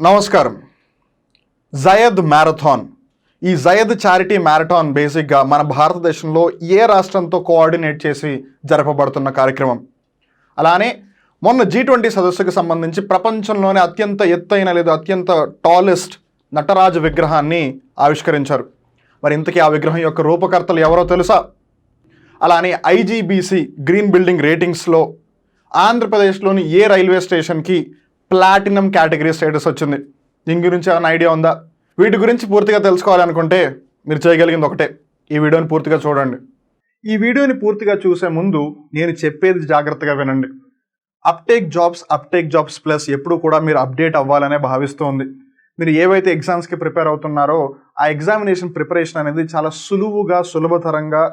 నమస్కారం. జయద్ మ్యారథాన్, ఈ Zayd charity marathon బేసిక్గా మన భారతదేశంలో ఏ రాష్ట్రంతో కోఆర్డినేట్ చేసి జరపబడుతున్న కార్యక్రమం. అలానే మొన్న G20 సదస్సుకు సంబంధించి ప్రపంచంలోనే అత్యంత ఎత్తైన లేదా అత్యంత టాలెస్ట్ నటరాజ విగ్రహాన్ని ఆవిష్కరించారు. మరి ఇంతకీ ఆ విగ్రహం యొక్క రూపకర్తలు ఎవరో తెలుసా? అలానే IGBC గ్రీన్ బిల్డింగ్ రేటింగ్స్లో ఆంధ్రప్రదేశ్లోని ఏ రైల్వే స్టేషన్కి ప్లాటినం కేటగిరీ స్టేటస్ వచ్చింది? దీని గురించి ఏమైనా ఐడియా ఉందా? వీటి గురించి పూర్తిగా తెలుసుకోవాలనుకుంటే మీరు చేయగలిగింది ఒకటే, ఈ వీడియోని పూర్తిగా చూడండి. ఈ వీడియోని పూర్తిగా చూసే ముందు నేను చెప్పేది జాగ్రత్తగా వినండి. అప్టేక్ జాబ్స్ ప్లస్ ఎప్పుడు కూడా మీరు అప్డేట్ అవ్వాలనే భావిస్తోంది. మీరు ఏవైతే ఎగ్జామ్స్కి ప్రిపేర్ అవుతున్నారో ఆ ఎగ్జామినేషన్ ప్రిపరేషన్ అనేది చాలా సులభతరంగా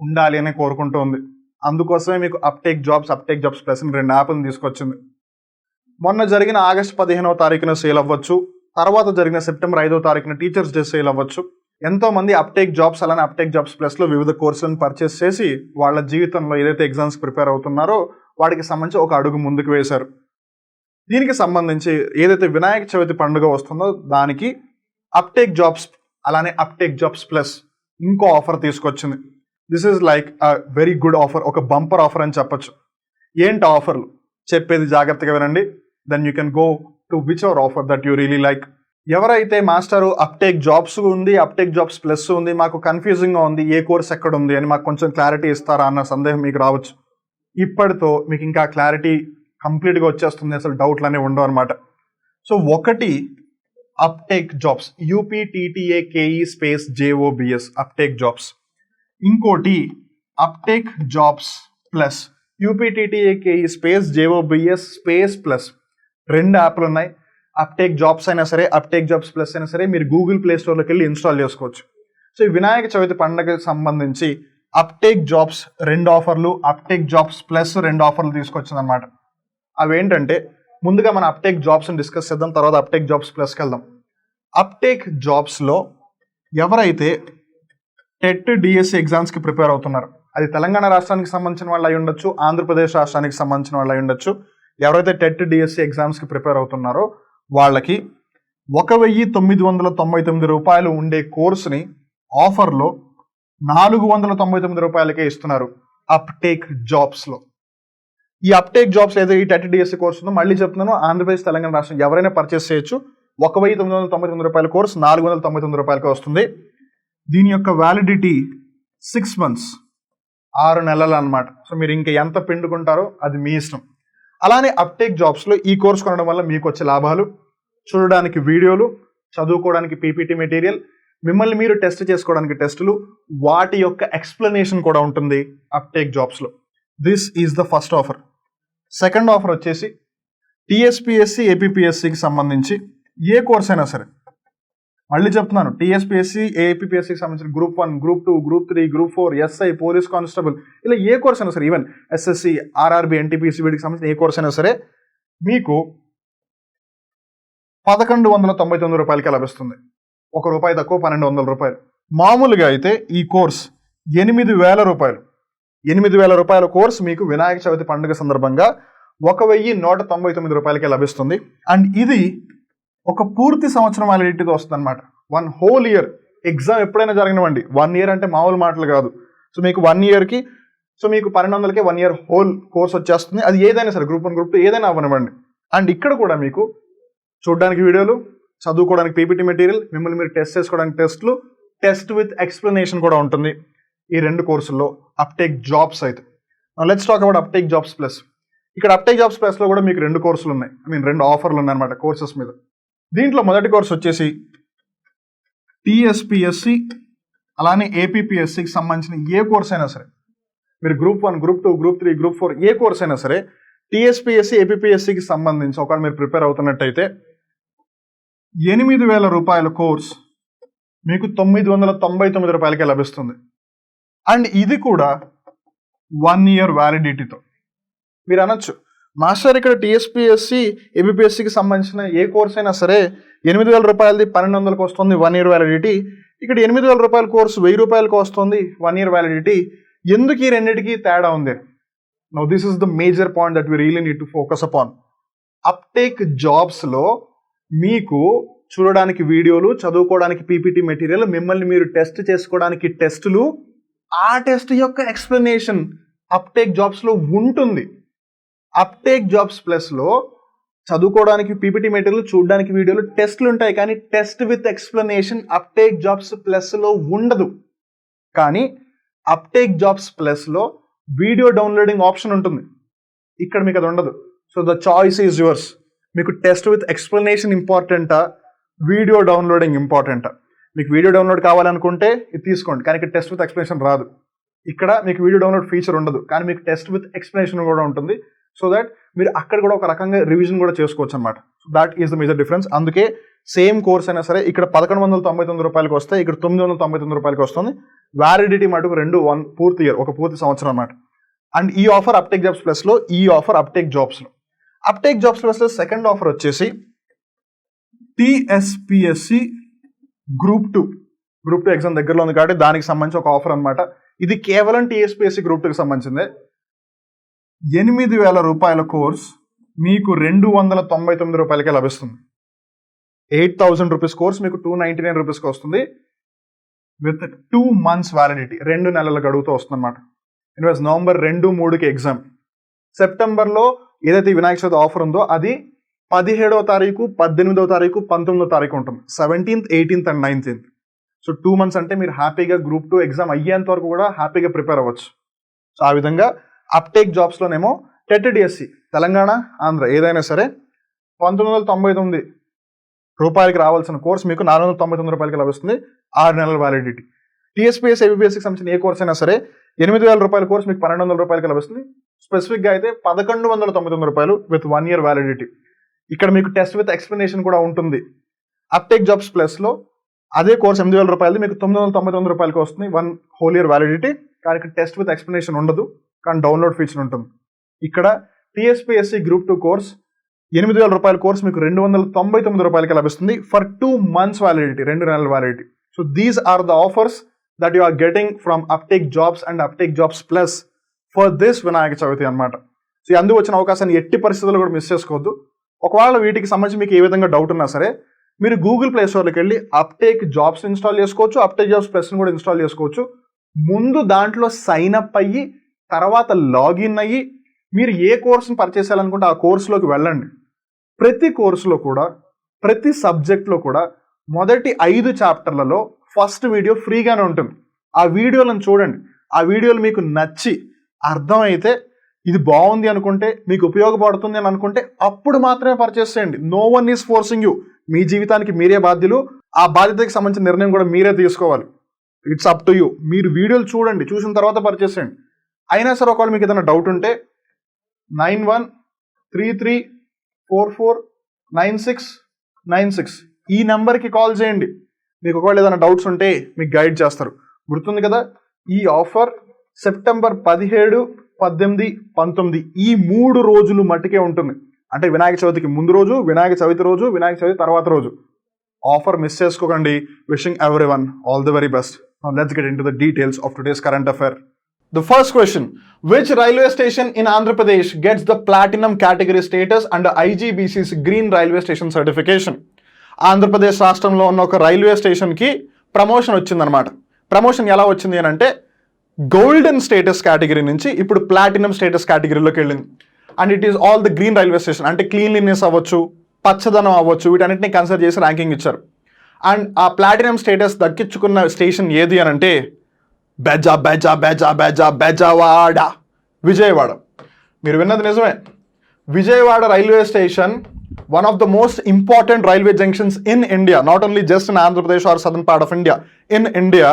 ఉండాలి అని కోరుకుంటోంది. అందుకోసమే మీకు అప్టేక్ జాబ్స్ ప్లస్ 2 యాప్లను తీసుకొచ్చింది. మొన్న జరిగిన ఆగస్టు 15వ తారీఖున సేల్ అవ్వచ్చు, తర్వాత జరిగిన సెప్టెంబర్ 5వ తారీఖున టీచర్స్ డే సేల్ అవ్వచ్చు. ఎంతోమంది అప్టేక్ జాబ్స్ అలానే అప్టేక్ జాబ్స్ ప్లస్లో వివిధ కోర్సులను పర్చేస్ చేసి వాళ్ళ జీవితంలో ఏదైతే ఎగ్జామ్స్ ప్రిపేర్ అవుతున్నారో వాటికి సంబంధించి ఒక అడుగు ముందుకు వేశారు. దీనికి సంబంధించి ఏదైతే వినాయక చవితి పండుగ వస్తుందో దానికి అప్టేక్ జాబ్స్ అలానే అప్టేక్ జాబ్స్ ప్లస్ ఇంకో ఆఫర్ తీసుకొచ్చింది. This is like a very good offer, ఒక బంపర్ ఆఫర్ అని చెప్పచ్చు. ఏంటి ఆఫర్లు చెప్పేది జాగ్రత్తగా వినండి. then you can go to whichever offer that you really like. ఎవరైతే మాస్టరు అప్టేక్ జాబ్స్ ఉంది, అప్టేక్ జాబ్స్ ప్లస్ ఉంది, మాకు కన్ఫ్యూజింగ్గా ఉంది, ఏ కోర్స్ ఎక్కడ ఉంది అని మాకు కొంచెం క్లారిటీ ఇస్తారా అన్న సందేహం మీకు రావచ్చు. ఇప్పటితో మీకు ఇంకా క్లారిటీ కంప్లీట్గా వచ్చేస్తుంది, అసలు డౌట్లు అనేవి ఉండవు అనమాట. సో ఒకటి uptake jobs, UPTTAKE JOBS uptake jobs. ఇంకోటి uptake jobs plus UPTTAKE JOBS plus. 2 యాప్లు ఉన్నాయి. అప్టేక్ జాబ్స్ అయినా సరే అప్టేక్ జాబ్స్ ప్లస్ అయినా సరే మీరు గూగుల్ ప్లే స్టోర్లోకి వెళ్ళి ఇన్స్టాల్ చేసుకోవచ్చు. సో ఈ వినాయక చవితి పండుగకి సంబంధించి అప్టేక్ జాబ్స్ 2 ఆఫర్లు, అప్టేక్ జాబ్స్ ప్లస్ 2 ఆఫర్లు తీసుకొచ్చింది అనమాట. అవేంటంటే ముందుగా మన అప్టేక్ జాబ్స్ని డిస్కస్ చేద్దాం, తర్వాత అప్టేక్ జాబ్స్ ప్లస్కి వెళ్దాం. అప్టేక్ జాబ్స్లో ఎవరైతే టెట్ DSE ఎగ్జామ్స్కి ప్రిపేర్ అవుతున్నారు, అది తెలంగాణ రాష్ట్రానికి సంబంధించిన వాళ్ళు అయి ఉండొచ్చు, ఆంధ్రప్రదేశ్ రాష్ట్రానికి సంబంధించిన వాళ్ళు అయి ఉండొచ్చు. ఎవరైతే టెట్ DSE ఎగ్జామ్స్కి ప్రిపేర్ అవుతున్నారో వాళ్ళకి 1999 రూపాయలు ఉండే కోర్సుని ఆఫర్లో 499 రూపాయలకే ఇస్తున్నారు అప్టేక్ జాబ్స్లో. ఈ అప్టేక్ జాబ్స్ ఏదో ఈ టెట్ DSE కోర్సు ఉందో మళ్ళీ చెప్తున్నాను, ఆంధ్రప్రదేశ్ తెలంగాణ రాష్ట్రం ఎవరైనా పర్చేస్ చేయొచ్చు. 1999 రూపాయల కోర్సు 499 రూపాయలకే వస్తుంది. దీని యొక్క వ్యాలిడిటీ 6 months, 6 నెలలు అనమాట. సో మీరు ఇంకా ఎంత పిండుకుంటారో అది మీ ఇష్టం. అలానే అప్టేక్ జాబ్స్లో ఈ కోర్స్ కొనడం వల్ల మీకు వచ్చే లాభాలు: చూడడానికి వీడియోలు, చదువుకోవడానికి PPT మెటీరియల్, మిమ్మల్ని మీరు టెస్ట్ చేసుకోవడానికి టెస్టులు, వాటి యొక్క ఎక్స్ప్లెనేషన్ కూడా ఉంటుంది అప్టేక్ జాబ్స్లో. This is the first offer. Second offer వచ్చేసి TSPSC APPSCకి సంబంధించి ఏ కోర్స్ అయినా సరే, మళ్ళీ చెప్తున్నాను, TSPSC APPSCకి సంబంధించిన Group 1, Group 2, Group 3, Group 4, SI, police constable, ఇలా ఏ కోర్స్ అయినా సరే, ఈవెన్ SSC, RRB, NTPC వీటికి సంబంధించిన ఏ కోర్స్ అయినా సరే మీకు 1199 రూపాయలకి లభిస్తుంది. ₹1 తక్కువ, 1200 రూపాయలు. మామూలుగా అయితే ఈ కోర్స్ 8000 రూపాయలు. 8000 రూపాయల కోర్స్ మీకు వినాయక చవితి పండుగ సందర్భంగా 1199 రూపాయలకే లభిస్తుంది. అండ్ ఇది ఒక పూర్తి సంవత్సరం వ్యాలిడిటీతో వస్తుంది అనమాట. 1 whole year. ఎగ్జామ్ ఎప్పుడైనా జరగనివ్వండి, 1 year అంటే మామూలు మాటలు కాదు. సో మీకు 1 yearకి, సో మీకు 1200కే 1 year హోల్ కోర్స్ వచ్చేస్తుంది. అది ఏదైనా సరే, Group 1, Group 2 ఏదైనా అవ్వనివ్వండి. అండ్ ఇక్కడ కూడా మీకు చూడడానికి వీడియోలు, చదువుకోవడానికి PPT మెటీరియల్, మిమ్మల్ని మీరు టెస్ట్ చేసుకోవడానికి టెస్ట్లు, టెస్ట్ విత్ ఎక్స్ప్లెనేషన్ కూడా ఉంటుంది ఈ 2 కోర్సుల్లో అప్టేక్ జాబ్స్ అయితే. Let's talk about uptake jobs plus. ఇక్కడ అప్టేక్ జాబ్స్ ప్లస్లో కూడా మీకు 2 కోర్సులు ఉన్నాయి, 2 ఆఫర్లు ఉన్నాయి అనమాట కోర్సెస్ మీద. దీంట్లో మొదటి కోర్స్ వచ్చేసి TSPSC అలానే APPSCకి సంబంధించిన ఏ కోర్స్ అయినా సరే, మీరు Group 1, Group 2, Group 3, Group 4 ఏ కోర్స్ అయినా సరే TSPSC APPSCకి సంబంధించి ఒకవేళ మీరు ప్రిపేర్ అవుతున్నట్టయితే 8000 రూపాయల కోర్స్ మీకు 999 రూపాయలకే లభిస్తుంది. అండ్ ఇది కూడా 1 year వ్యాలిడిటీతో. మీరు అనొచ్చు, మాస్టర్ ఇక్కడ TSPSC APPSCకి సంబంధించిన ఏ కోర్స్ అయినా సరే 8000 రూపాయలది 1200కి వస్తుంది 1 year వ్యాలిడిటీ, ఇక్కడ 8000 రూపాయల కోర్సు 1000 రూపాయలకి వస్తుంది 1 year వ్యాలిడిటీ, ఎందుకు ఈ రెండింటికి తేడా ఉంది? Now this is the major point that we really need to focus upon. Uptake జాబ్స్లో మీకు చూడడానికి వీడియోలు, చదువుకోవడానికి పీపీటీ మెటీరియల్, మిమ్మల్ని మీరు టెస్ట్ చేసుకోవడానికి టెస్టులు, ఆ టెస్ట్ యొక్క ఎక్స్ప్లెనేషన్ అప్టేక్ జాబ్స్లో ఉంటుంది. అప్టేక్ జాబ్స్ ప్లస్లో చదువుకోవడానికి పీపీటీ మెటీరియల్, చూడడానికి వీడియోలు, టెస్ట్లు ఉంటాయి. కానీ test with explanation uptake jobs ప్లస్లో ఉండదు. కానీ అప్టేక్ జాబ్స్ ప్లస్లో వీడియో డౌన్లోడింగ్ ఆప్షన్ ఉంటుంది. ఇక్కడ మీకు అది ఉండదు. So the choice is yours. మీకు టెస్ట్ విత్ ఎక్స్ప్లెనేషన్ ఇంపార్టెంటా, వీడియో డౌన్లోడింగ్ ఇంపార్టెంటా? మీకు వీడియో డౌన్లోడ్ కావాలనుకుంటే ఇది తీసుకోండి, కానీ ఇక్కడ టెస్ట్ విత్ ఎక్స్ప్లెనేషన్ రాదు. ఇక్కడ మీకు వీడియో డౌన్లోడ్ ఫీచర్ ఉండదు, కానీ మీకు టెస్ట్ విత్ ఎక్స్ప్లెనేషన్ కూడా ఉంటుంది. సో దట్ మీరు అక్కడ కూడా ఒక రకంగా రివిజన్ కూడా చేసుకోవచ్చు అనమాట. So that is the major difference. అందుకే సేమ్ కోర్స్ అయినా సరే ఇక్కడ 1199 రూపాయలకి వస్తే ఇక్కడ 999 రూపాయలకి వస్తుంది. వ్యాలిడిటీ మటుకు పూర్తి ఇయర్, ఒక పూర్తి సంవత్సరం అనమాట. అండ్ ఈ ఆఫర్ అప్టేక్ జాబ్స్ ప్లస్లో, ఈ ఆఫర్ అప్టేక్ జాబ్స్లో. అప్టేక్ జాబ్స్ ప్లస్లో సెకండ్ ఆఫర్ వచ్చేసి TSPSC గ్రూప్ 2 ఎగ్జామ్ దగ్గరలో ఉంది కాబట్టి దానికి సంబంధించి ఒక ఆఫర్ అనమాట. ఇది కేవలం TSPSC గ్రూప్ 2కి సంబంధించిందే. 8,000 రూపాయల కోర్స్ మీకు 299 రూపాయలకే లభిస్తుంది. 8,000 రూపీస్ కోర్స్ మీకు 299 రూపీస్కి వస్తుంది విత్ 2 months వ్యాలిడిటీ. 2 నెలల గడువుతో వస్తుంది అనమాట. ఇన్వెస్ట్ November 2-3కి ఎగ్జామ్. సెప్టెంబర్లో ఏదైతే వినాయక చవితి ఆఫర్ ఉందో అది 17వ తారీఖు, 18వ తారీఖు, 19వ తారీఖు ఉంటుంది. 17th, 18th and 19th. So 2 months అంటే మీరు హ్యాపీగా గ్రూప్ 2 ఎగ్జామ్ అయ్యేంత వరకు కూడా హ్యాపీగా ప్రిపేర్ అవ్వచ్చు. సో ఆ విధంగా అప్టేక్ జాబ్స్లోనేమో TET-DSC తెలంగాణ, ఆంధ్ర ఏదైనా సరే 1999 రూపాయలకి రావాల్సిన కోర్స్ మీకు 499 రూపాయలకి లభిస్తుంది. 6 నెలల వ్యాలిడిటీ. TSPSC, APPSCకి సంబంధించిన ఏ కోర్స్ అయినా సరే 8,000 రూపాయల కోర్స్ మీకు 1,200 రూపాయలకి లభిస్తుంది. స్పెసిఫిక్గా అయితే 1,199 రూపాయలు విత్ 1 year వ్యాలిడిటీ. ఇక్కడ మీకు టెస్ట్ విత్ ఎక్స్ప్లెనేషన్ కూడా ఉంటుంది. అప్టేక్ జాబ్స్ ప్లస్లో అదే కోర్స్ 8,000 రూపాయలది మీకు 999 రూపాయలకి వస్తుంది, 1 whole year వ్యాలిడిటీ. కానీ ఇక్కడ టెస్ట్ విత్ ఎక్స్ప్లెనేషన్ ఉండదు, కానీ డౌన్లోడ్ ఫీచర్ ఉంటుంది. ఇక్కడ TSPSC గ్రూప్ 2 కోర్స్ 8,000 రూపాయల కోర్స్ మీకు 299 రూపాయలకి లభిస్తుంది ఫర్ 2 months వ్యాలిడిటీ, 2 నెలల validity. So these are the offers that you are getting from uptake jobs and uptake jobs plus for this Vinayaka Chavithi అనమాట. సో అందుకు వచ్చిన అవకాశాన్ని ఎట్టి పరిస్థితుల్లో కూడా మిస్ చేసుకోవద్దు. ఒకవేళ వీటికి సంబంధించి మీకు ఏ విధంగా డౌట్ ఉన్నా సరే మీరు గూగుల్ ప్లే స్టోర్కి వెళ్ళి అప్టేక్ జాబ్స్ ఇన్స్టాల్ చేసుకోవచ్చు, అప్టేక్ జాబ్స్ ప్లస్ని కూడా ఇన్స్టాల్ చేసుకోవచ్చు. ముందు దాంట్లో సైన్ అప్ అయ్యి తర్వాత లాగిన్ అయ్యి మీరు ఏ కోర్సుని పర్చేస్ చేయాలనుకుంటే ఆ కోర్సులోకి వెళ్ళండి. ప్రతి కోర్సులో కూడా, ప్రతి సబ్జెక్ట్లో కూడా మొదటి 5 చాప్టర్లలో ఫస్ట్ వీడియో ఫ్రీగానే ఉంటుంది. ఆ వీడియోలను చూడండి. ఆ వీడియోలు మీకు నచ్చి అర్థమైతే ఇది బాగుంది అనుకుంటే, మీకు ఉపయోగపడుతుంది అని అనుకుంటే అప్పుడు మాత్రమే పర్చేస్ చేయండి. No one is forcing you. మీ జీవితానికి మీరే బాధ్యులు. ఆ బాధ్యతకి సంబంధించిన నిర్ణయం కూడా మీరే తీసుకోవాలి. It's up to you. మీరు వీడియోలు చూడండి, చూసిన తర్వాత పర్చేస్ చేయండి. అయినా సరే ఒకవేళ మీకు ఏదైనా డౌట్ ఉంటే 9133449696 ఈ నెంబర్కి కాల్ చేయండి. మీకు ఒకవేళ ఏదైనా డౌట్స్ ఉంటే మీకు గైడ్ చేస్తారు. గుర్తుంది కదా, ఈ ఆఫర్ సెప్టెంబర్ 17, 18, 19 ఈ 3 రోజులు మట్టుకే ఉంటుంది. అంటే వినాయక చవితికి ముందు రోజు, వినాయక చవితి రోజు, వినాయక చవితి తర్వాత రోజు. ఆఫర్ మిస్ చేసుకోకండి. Wishing everyone all the very best. Now let's get into the details of today's current affair. The first question, which railway station in Andhra Pradesh gets the platinum category status under IGBC's Green Railway Station certification? Andhra Pradesh రాష్ట్రంలో ఉన్న ఒక railway స్టేషన్కి promotion వచ్చిందనమాట. Promotion ఎలా వచ్చింది అని అంటే golden status category నుంచి ఇప్పుడు ప్లాటినం స్టేటస్ కేటగిరీలోకి వెళ్ళింది. And it is all the green railway station. అంటే క్లీన్లీనెస్ అవ్వచ్చు, పచ్చదనం అవ్వచ్చు, వీటన్నిటిని కన్సిడర్ చేసి ర్యాంకింగ్ ఇచ్చారు. అండ్ ఆ ప్లాటినం స్టేటస్ దక్కించుకున్న స్టేషన్ ఏది అని అంటే బెజవాడ, విజయవాడ. మీరు విన్నది నిజమే. Vijayawada railway station one of the most important railway junctions in India, not only just in Andhra Pradesh or southern part of India. In India,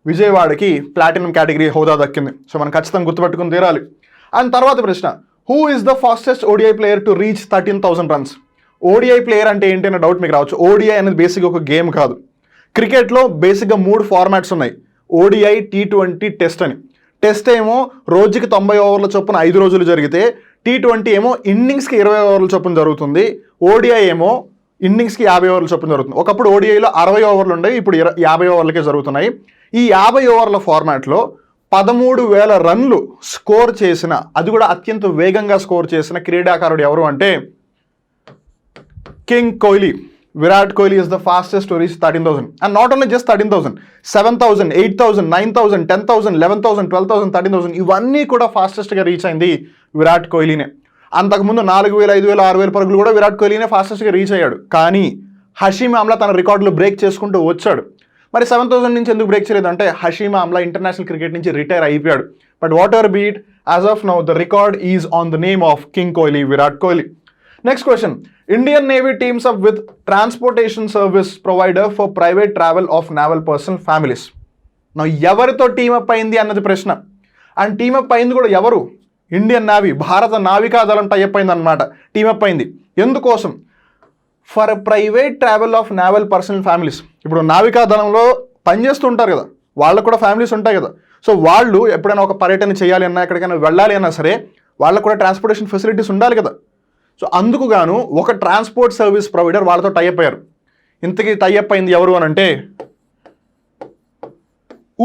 విజయవాడకి ప్లాటినం కేటగిరీ హోదా దక్కింది. సో మనం ఖచ్చితంగా గుర్తుపెట్టుకుని తీరాలి. అండ్ తర్వాత ప్రశ్న, who is the fastest ODI player to reach 13,000 runs? ODI player అంటే ఏంటి అనే డౌట్ మీకు రావచ్చు. ODI అనేది బేసిక్గా ఒక గేమ్ కాదు. క్రికెట్లో బేసిక్గా 3 ఫార్మాట్స్ ఉన్నాయి. ODI, T20, టెస్ట్ అని. టెస్ట్ ఏమో రోజుకి 90 ఓవర్ల చొప్పున 5 రోజులు జరిగితే, T20 ఏమో ఇన్నింగ్స్కి 20 ఓవర్ల చొప్పున జరుగుతుంది. ODI ఏమో ఇన్నింగ్స్కి 50 ఓవర్ల చొప్పున జరుగుతుంది. ఒకప్పుడు ODIలో 60 ఓవర్లు ఉండేవి, ఇప్పుడు 50 ఓవర్లకే జరుగుతున్నాయి. ఈ 50 ఓవర్ల ఫార్మాట్లో 13,000 రన్లు స్కోర్ చేసిన, అది కూడా అత్యంత వేగంగా స్కోర్ చేసిన క్రీడాకారుడు ఎవరు అంటే King Kohli. Virat Kohli is the fastest to reach 13,000. And not only just 13,000, 7,000, 8,000, 9,000, 10,000, 11,000, 12,000, 13,000 ఇవన్నీ కూడా ఫాస్టెస్ట్గా రీచ్ అయింది విరాట్ కోహ్లీనే. అంతకుముందు 4,000, 5,000, 6,000 పరుగులు కూడా విరాట్ కోహ్లీనే ఫాస్టెస్ట్గా రీచ్ అయ్యాడు. కానీ హషీమ్ ఆమ్లా తన రికార్డులు బ్రేక్ చేసుకుంటూ వచ్చాడు. మరి 7,000 నుంచి ఎందుకు బ్రేక్ చేయలేదు అంటే హషీమ్ ఆమ్లా ఇంటర్నేషనల్ క్రికెట్ నుంచి రిటైర్ అయిపోయాడు. But what ever beat, as of now the record is on the name of king Kohli, Virat Kohli. Next question. Indian Navy teams up with transportation service provider for private travel of naval personnel families. Now, ఎవరితో team up అయింది అన్నది ప్రశ్న. And team up అయింది కూడా ఎవరు? Indian navy, భారత నావికా దళం type అయింది అనమాట. టీమప్ అయింది ఎందుకోసం? For private travel of naval personnel families. ఇప్పుడు నావికా దళంలో పనిచేస్తుంటారు కదా, వాళ్ళకు కూడా ఫ్యామిలీస్ ఉంటాయి కదా. సో వాళ్ళు ఎప్పుడైనా ఒక పర్యటన చేయాలి అన్నా, ఎక్కడికైనా వెళ్ళాలి అన్నా సరే వాళ్ళకు కూడా ట్రాన్స్పోర్టేషన్ ఫెసిలిటీస్ ఉండాలి కదా. సో అందుకు గాను ఒక ట్రాన్స్పోర్ట్ సర్వీస్ ప్రొవైడర్ వాళ్ళతో టైఅప్ అయ్యారు. ఇంతకీ టైఅప్ అయింది ఎవరు అని అంటే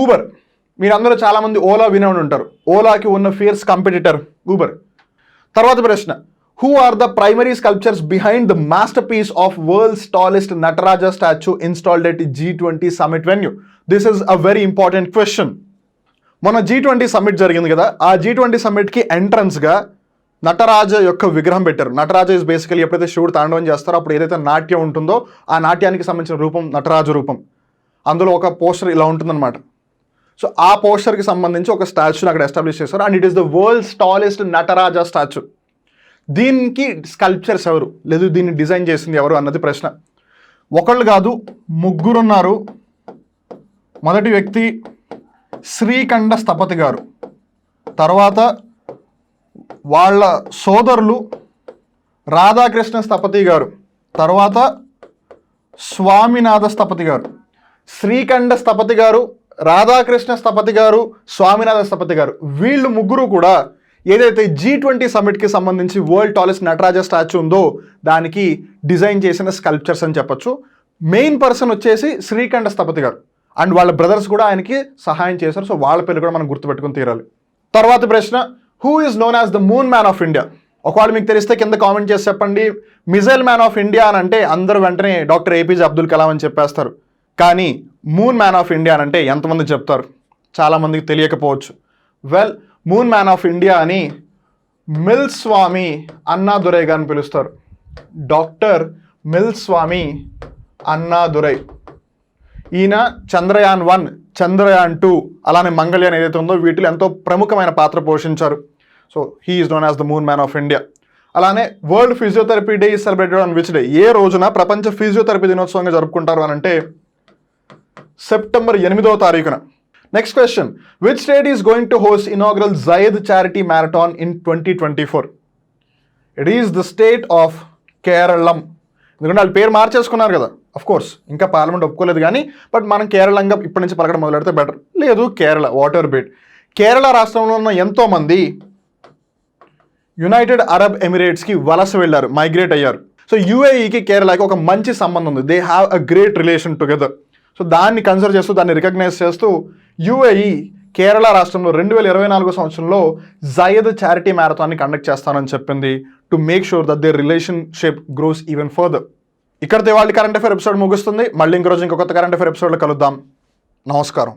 ఊబర్. మీరందరూ చాలామంది ఓలా వినే ఉంటారు. ఓలాకి ఉన్న ఫియర్స్ కంపిటీటర్ ఊబర్. తర్వాత ప్రశ్న, who are the primary sculptures behind the master piece of world's tallest Nataraja statue installed at G20 summit venue? This is a very important question. మొన్న G20 సమ్మిట్ జరిగింది కదా, ఆ G20 సమ్మిట్కి ఎంట్రన్స్గా నటరాజ యొక్క విగ్రహం పెట్టారు. నటరాజ ఇస్ బేసికలీ ఎప్పుడైతే శివుడు తాండవం చేస్తారో అప్పుడు ఏదైతే నాట్యం ఉంటుందో ఆ నాట్యానికి సంబంధించిన రూపం నటరాజ రూపం. అందులో ఒక పోస్టర్ ఇలా ఉంటుందన్నమాట. సో ఆ పోస్టర్కి సంబంధించి ఒక స్టాచ్యూని అక్కడ ఎస్టాబ్లిష్ చేస్తారు. And it is the world's tallest Nataraja statue. దీనికి స్కల్ప్చర్స్ ఎవరు, లేదు దీన్ని డిజైన్ చేసింది ఎవరు అన్నది ప్రశ్న. ఒకళ్ళు కాదు, ముగ్గురు ఉన్నారు. మొదటి వ్యక్తి శ్రీకంఠ స్థపతి గారు, తర్వాత వాళ్ళ సోదరులు రాధాకృష్ణ స్థపతి గారు, తర్వాత స్వామినాథ స్థపతి గారు. శ్రీకంఠ స్థపతి గారు, రాధాకృష్ణ స్థపతి గారు, స్వామినాథ స్థపతి గారు, వీళ్ళు ముగ్గురు కూడా ఏదైతే G20 సమ్మిట్కి సంబంధించి వరల్డ్ టాలెస్ట్ నటరాజ స్టాచ్యూ ఉందో దానికి డిజైన్ చేసిన స్కల్ప్చర్స్ అని చెప్పొచ్చు. మెయిన్ పర్సన్ వచ్చేసి శ్రీకంఠ స్థపతి గారు, అండ్ వాళ్ళ బ్రదర్స్ కూడా ఆయనకి సహాయం చేశారు. సో వాళ్ళ పేరు కూడా మనం గుర్తుపెట్టుకుని తీరాలి. తర్వాత ప్రశ్న, who is known as the moon man of India? ఒకవేళ మీకు తెలిస్తే కింద కామెంట్ చేసి చెప్పండి. మిజైల్ మ్యాన్ ఆఫ్ ఇండియా అని అంటే అందరూ వెంటనే డాక్టర్ APJ అబ్దుల్ కలాం అని చెప్పేస్తారు. కానీ మూన్ మ్యాన్ ఆఫ్ ఇండియా అని అంటే ఎంతమంది చెప్తారు? చాలామందికి తెలియకపోవచ్చు. Well, moon man of India అని మిల్ స్వామి అన్నాదురై గారిని పిలుస్తారు. డాక్టర్ మిల్ స్వామి అన్నాదురై. ఈయన చంద్రయాన్ 1, చంద్రయాన్ 2, అలానే మంగళయాన్ ఏదైతే ఉందో వీటిలో ఎంతో ప్రముఖమైన పాత్ర పోషించారు. So he is known as the moon man of India. అలానే world physiotherapy day is celebrated on which day? ఏ రోజున ప్రపంచ ఫిజియోథెరపీ దినోత్సవంగా జరుపుకుంటారు అని అంటే సెప్టెంబర్ 8వ తారీఖున. Next question, which state is going to host inaugural Zayed charity marathon in 2024? It is the state of Keralam. ఎందుకంటే వాళ్ళు పేరు మార్చేసుకున్నారు కదా. అఫ్ కోర్స్ ఇంకా పార్లమెంట్ ఒప్పుకోలేదు కానీ బట్ మనం కేరళంగా ఇప్పటి నుంచి పలకడం మొదలెడితే బెటర్. లేదు Kerala, what ever beat. Kerala రాష్ట్రంలో ఉన్న ఎంతోమంది యునైటెడ్ అరబ్ ఎమిరేట్స్కి వలస వెళ్ళారు, మైగ్రేట్ అయ్యారు. సో UAEకి కేరళకి ఒక మంచి సంబంధం ఉంది. They have a great relation together. So దాన్ని కన్సిడర్ చేస్తూ, దాన్ని రికగ్నైజ్ చేస్తూ UAE కేరళ రాష్ట్రంలో 2024 సంవత్సరంలో జయద్ చారిటీ మ్యారథాన్ని కండక్ట్ చేస్తానని చెప్పింది to make sure that there relationship gross even further. ఇక్కడితో వాళ్ళ కరెంట్ అఫైర్ ఎపిసోడ్ ముగుస్తుంది. మళ్ళీ ఇంకో రోజు ఇంకొక కొత్త కరెంట్ అఫైర్ ఎపిసోడ్లో కలుద్దాం. నమస్కారం.